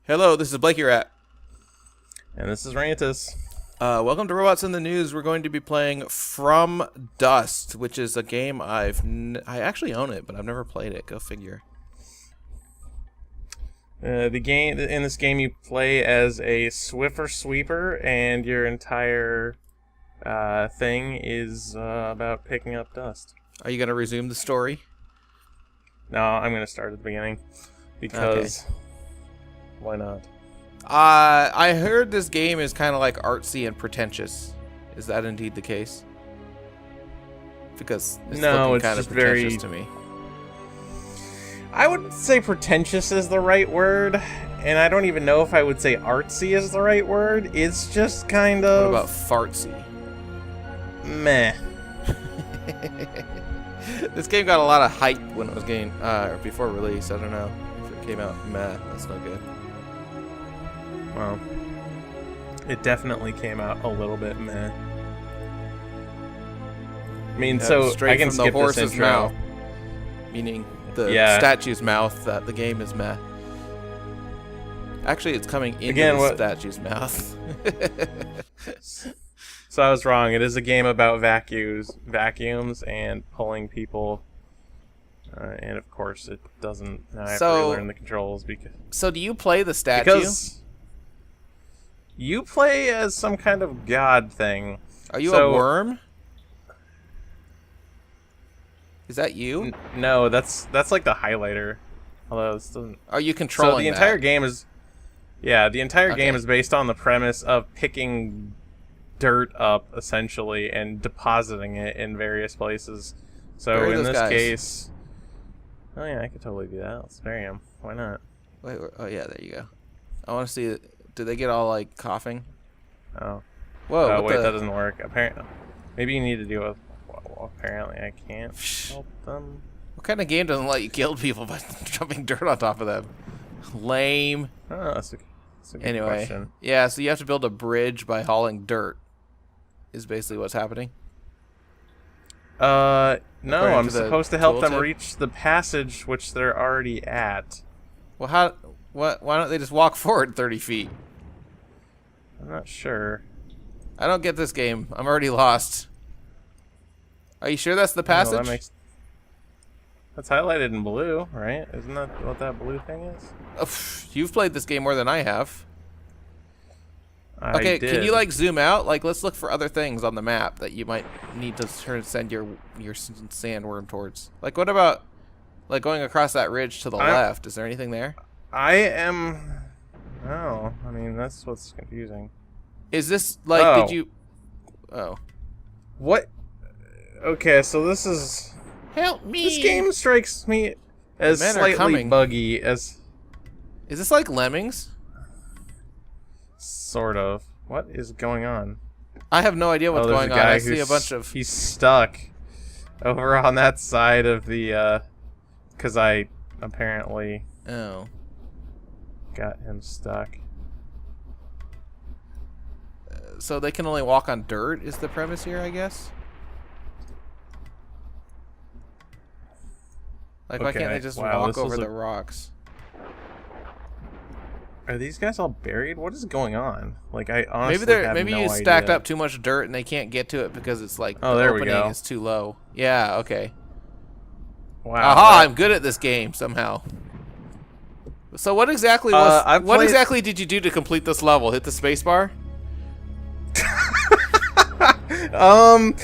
Hello, this is Blakey Rat. And this is Rantus. Welcome to Robots in the News. We're going to be playing From Dust, which is a game I actually own it, but I've never played it. Go figure. The game in this game, you play as a Swiffer Sweeper, and your entire thing is about picking up dust. Are you going to resume the story? No, I'm going to start at the beginning because why not? I heard this game is kind of like artsy and pretentious. Is that indeed the case? Because it's looking kind of pretentious to me. I would say pretentious is the right word, and I don't even know if I would say artsy is the right word. It's just kind of... What about fartsy? Meh. This game got a lot of hype when it was before release. I don't know if it came out meh. That's not good. Well, it definitely came out a little bit meh. I mean, so I can skip this intro. Mouth, meaning the statue's mouth that the game is meh. Actually, it's coming into the statue's mouth. So I was wrong. It is a game about vacuums and pulling people. And of course, it doesn't. I have to relearn the controls because. So do you play the statue? Because you play as some kind of god thing. Are you a worm? Is that you? No, that's like the highlighter. Although this doesn't. Are you controlling? So the entire game is. Yeah, the entire game is based on the premise of picking dirt up essentially and depositing it in various places. So in this case, oh yeah, I could totally do that. Let's bury him. Why not? Wait, oh yeah, there you go. I want to see. Do they get all like coughing? Oh. Whoa. Wait, that doesn't work. Apparently, maybe you need to do a. Well, apparently, I can't help them. What kind of game doesn't let you kill people by dumping dirt on top of them? Lame. Oh, that's a good question. Yeah, so you have to build a bridge by hauling dirt. Is basically what's happening. No, I'm supposed to help them reach the passage which they're already at. Well, why don't they just walk forward 30 feet? I'm not sure. I don't get this game. I'm already lost. Are you sure that's the passage? That's highlighted in blue, right? Isn't that what that blue thing is? You've played this game more than I have. Okay, I did. Can you like zoom out? Like, let's look for other things on the map that you might need to send your sandworm towards. Like, what about like going across that ridge to the left? Is there anything there? No, I mean that's what's confusing. Is this like? Did you? Oh. What? Okay, so this is. Help me! This game strikes me as slightly buggy. Is this like Lemmings? Sort of. What is going on? I have no idea what's going on. I see a bunch of... He's stuck over on that side of the, because I apparently... Oh. Got him stuck. So they can only walk on dirt is the premise here, I guess? Like, why can't they just walk over the rocks? Are these guys all buried? What is going on? Like, I honestly have maybe no you idea. stacked up too much dirt and they can't get to it because it's like the opening is too low. Yeah, okay. Wow. Aha, I'm good at this game somehow. So what exactly exactly did you do to complete this level? Hit the spacebar?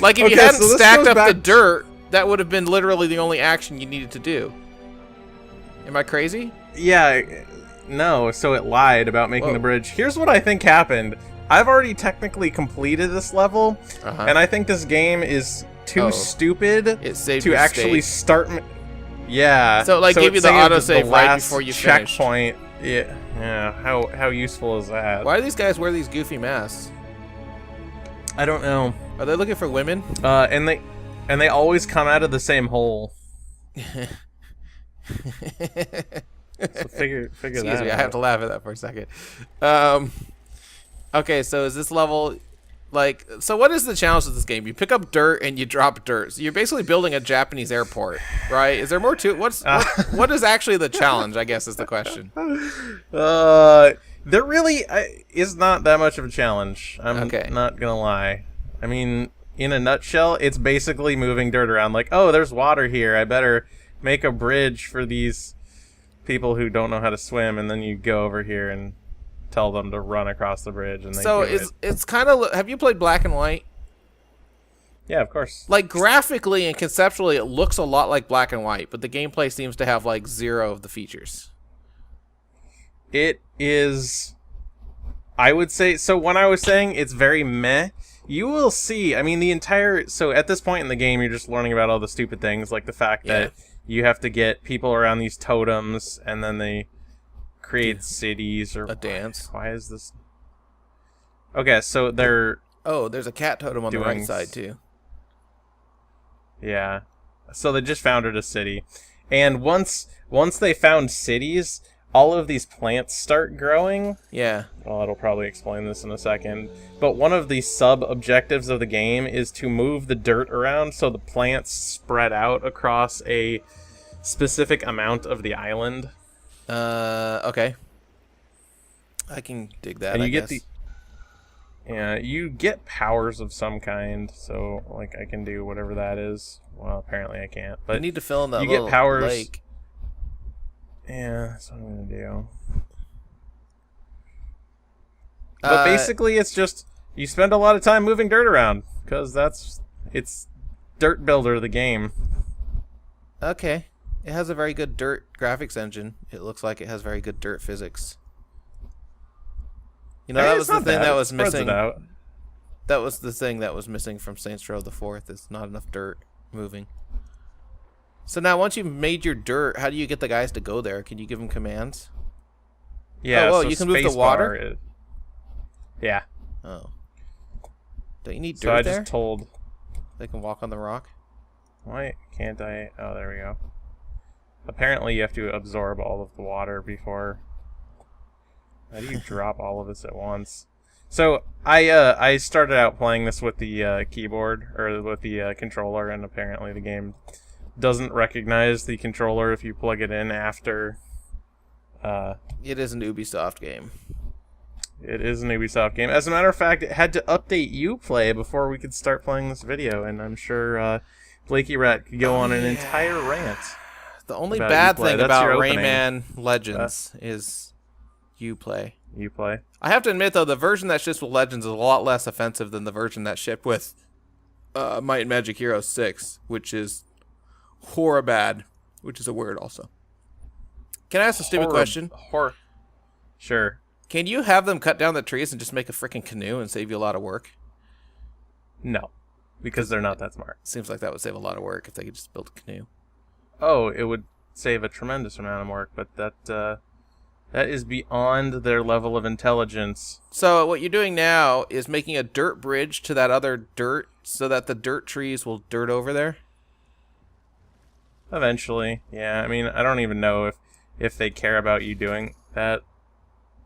Like if you hadn't stacked up the dirt, that would have been literally the only action you needed to do. Am I crazy? Yeah. No, so it lied about making the bridge. Here's what I think happened. I've already technically completed this level, and I think this game is too stupid to actually start. Yeah. So like give you the autosave right before you finish. Checkpoint. Yeah. How useful is that? Why do these guys wear these goofy masks? I don't know. Are they looking for women? And they always come out of the same hole. So figure Excuse that me, out. I have to laugh at that for a second. Okay, so is this level Like, so what is the challenge of this game? You pick up dirt and you drop dirt. So you're basically building a Japanese airport, right? Is there more to it? What is actually the challenge, I guess, is the question. There really is not that much of a challenge. I'm not going to lie. I mean, in a nutshell, it's basically moving dirt around. Like, oh, there's water here. I better make a bridge for these people who don't know how to swim. And then you go over here and tell them to run across the bridge, and they so do it's kind of. Have you played Black and White? Yeah, of course. Like graphically and conceptually, it looks a lot like Black and White, but the gameplay seems to have like zero of the features. It is. I would say so. When I was saying it's very meh, you will see. I mean, the entire. So at this point in the game, you're just learning about all the stupid things, like the fact that you have to get people around these totems, and then they create cities or a dance. Why is this? Okay, so they're there's a cat totem on the right side too. Yeah, so they just founded a city, and once they found cities, all of these plants start growing. Yeah. Well, it'll probably explain this in a second. But one of the sub-objectives of the game is to move the dirt around so the plants spread out across a specific amount of the island. Okay. I can dig that, and I guess. You get powers of some kind, so, like, I can do whatever that is. Well, apparently I can't, but you need to fill in that you little get powers. lake. Yeah, that's what I'm gonna do. But basically, it's just, you spend a lot of time moving dirt around, because it's Dirt Builder, the game. Okay. It has a very good dirt graphics engine. It looks like it has very good dirt physics. You know, that was the thing that was missing. That was the thing that was missing from Saints Row the 4th. It's not enough dirt moving. So now, once you've made your dirt, how do you get the guys to go there? Can you give them commands? Yeah. So you can move the water? Yeah. Oh. Don't you need dirt there? So I there? just told... They can walk on the rock? Why can't I... Oh, there we go. Apparently you have to absorb all of the water before... How do you drop all of this at once? So, I started out playing this with the keyboard, or with the controller, and apparently the game doesn't recognize the controller if you plug it in after... It is an Ubisoft game. It is an Ubisoft game. As a matter of fact, it had to update Uplay before we could start playing this video, and I'm sure Blakey Rat could go on an entire rant. The only bad Uplay. thing about Rayman Legends is Uplay. Uplay. I have to admit, though, the version that ships with Legends is a lot less offensive than the version that shipped with Might and Magic Heroes 6, which is horribad, which is a word also. Can I ask a stupid question? Sure. Can you have them cut down the trees and just make a freaking canoe and save you a lot of work? No, because they're not that smart. Seems like that would save a lot of work if they could just build a canoe. Oh, it would save a tremendous amount of work, but that is beyond their level of intelligence. So what you're doing now is making a dirt bridge to that other dirt so that the dirt trees will dirt over there? Eventually, yeah. I mean, I don't even know if they care about you doing that.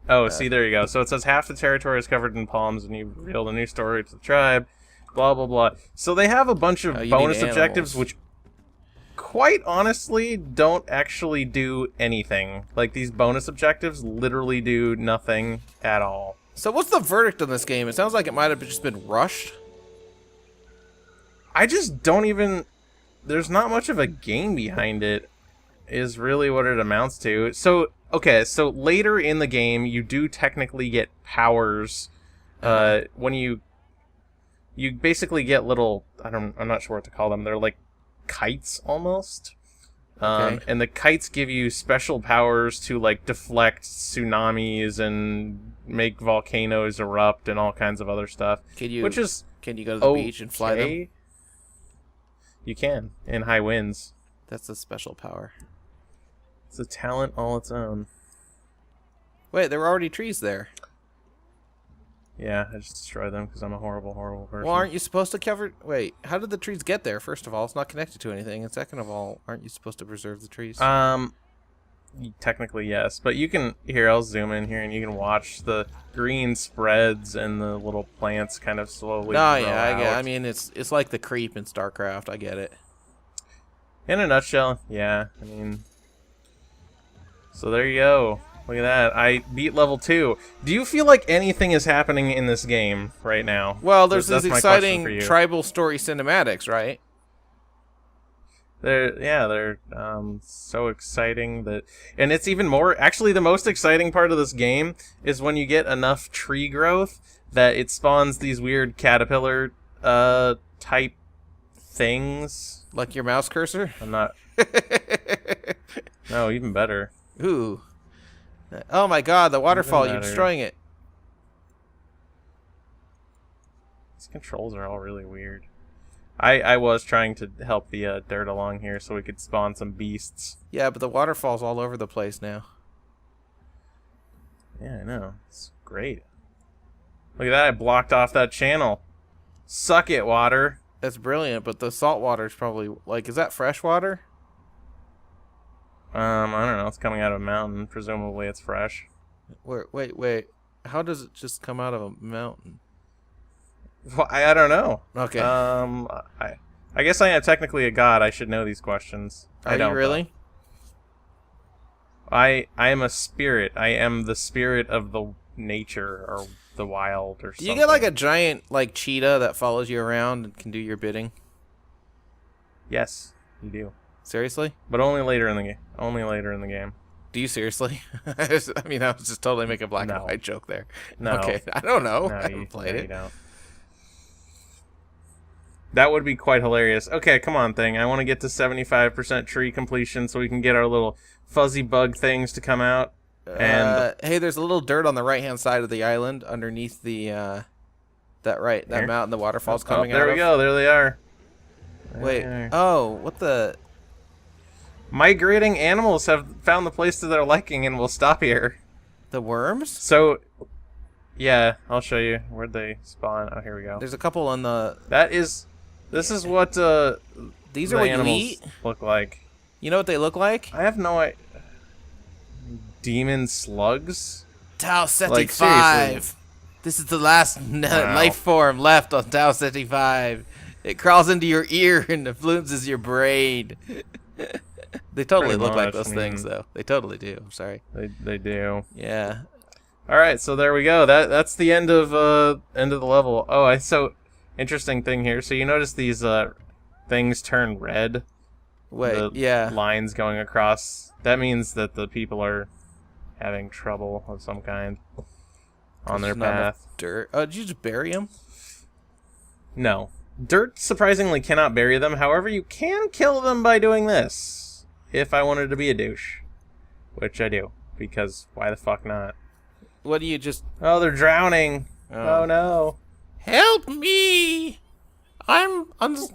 Oh, see, there you go. So it says half the territory is covered in palms, and you've revealed a new story to the tribe, blah, blah, blah. So they have a bunch of bonus objectives, which, quite honestly, don't actually do anything. Like, these bonus objectives literally do nothing at all. So what's the verdict on this game? It sounds like it might have just been rushed. I just don't even... There's not much of a game behind it, is really what it amounts to. So... Okay, so later in the game, you do technically get powers. When you basically get little, I'm not sure what to call them. They're like kites almost. Okay. And the kites give you special powers to like deflect tsunamis and make volcanoes erupt and all kinds of other stuff. Can you go to the beach and fly them? You can in high winds. That's a special power. It's a talent all its own. Wait, there were already trees there. Yeah, I just destroyed them because I'm a horrible, horrible person. Well, aren't you supposed to cover... Wait, how did the trees get there? First of all, it's not connected to anything. And second of all, aren't you supposed to preserve the trees? technically yes, but you can, here, I'll zoom in here and you can watch the green spreads and the little plants kind of slowly grow out. I mean, it's like the creep in StarCraft. I get it. In a nutshell, yeah. I mean, so there you go. Look at that. I beat level 2. Do you feel like anything is happening in this game right now? Well, there's these exciting tribal story cinematics, right? They're so exciting that, and it's even more. Actually, the most exciting part of this game is when you get enough tree growth that it spawns these weird caterpillar type things. Like your mouse cursor? I'm not. No, even better. Ooh. Oh my God, the waterfall, you're destroying it. These controls are all really weird. I was trying to help the dirt along here so we could spawn some beasts. Yeah, but the waterfall's all over the place now. Yeah, I know. It's great. Look at that, I blocked off that channel. Suck it, water. That's brilliant, but the salt water's probably, like, is that fresh water? I don't know. It's coming out of a mountain. Presumably it's fresh. Wait. How does it just come out of a mountain? Well, I don't know. Okay. I guess I am technically a god. I should know these questions. Are you really? I am a spirit. I am the spirit of the nature or the wild or something. Do you get like a giant like cheetah that follows you around and can do your bidding? Yes, you do. Seriously? But only later in the game. Only later in the game. Do you seriously? I mean, I was just totally making a black and white joke there. No. Okay, I don't know. No, I haven't played it. You don't. That would be quite hilarious. Okay, come on, thing. I want to get to 75% tree completion so we can get our little fuzzy bug things to come out. And hey, there's a little dirt on the right-hand side of the island underneath the that mountain the waterfall's coming out of. There we go. There they are. Wait. Oh, what the? Migrating animals have found the place to their liking and will stop here. The worms? So, yeah, I'll show you. Where'd they spawn? Oh, here we go. There's a couple on the... This is what these are what you eat? Look like. You know what they look like? I have no idea. Demon slugs? Tau Ceti 5. This is the last life form left on Tau Ceti 5. It crawls into your ear and influences your brain. They totally look like those things, though. They totally do. I'm sorry. They do. Yeah. All right, so there we go. That's the end of the level. Oh, so interesting thing here. So you notice these things turn red. Wait, yeah. Lines going across. That means that the people are having trouble of some kind on their path. Dirt. Oh, did you just bury them? No. Dirt surprisingly cannot bury them. However, you can kill them by doing this. If I wanted to be a douche. Which I do. Because why the fuck not? What do you just... Oh, they're drowning. Oh no. Help me! I'm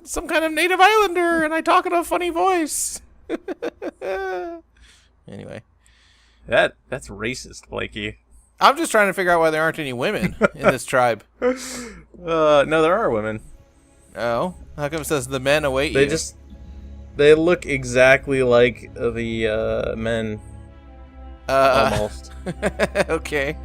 some kind of native islander and I talk in a funny voice. Anyway. That's racist, Blakey. I'm just trying to figure out why there aren't any women in this tribe. No, there are women. Oh? How come it says the men await you? They look exactly like the men. Almost. Okay.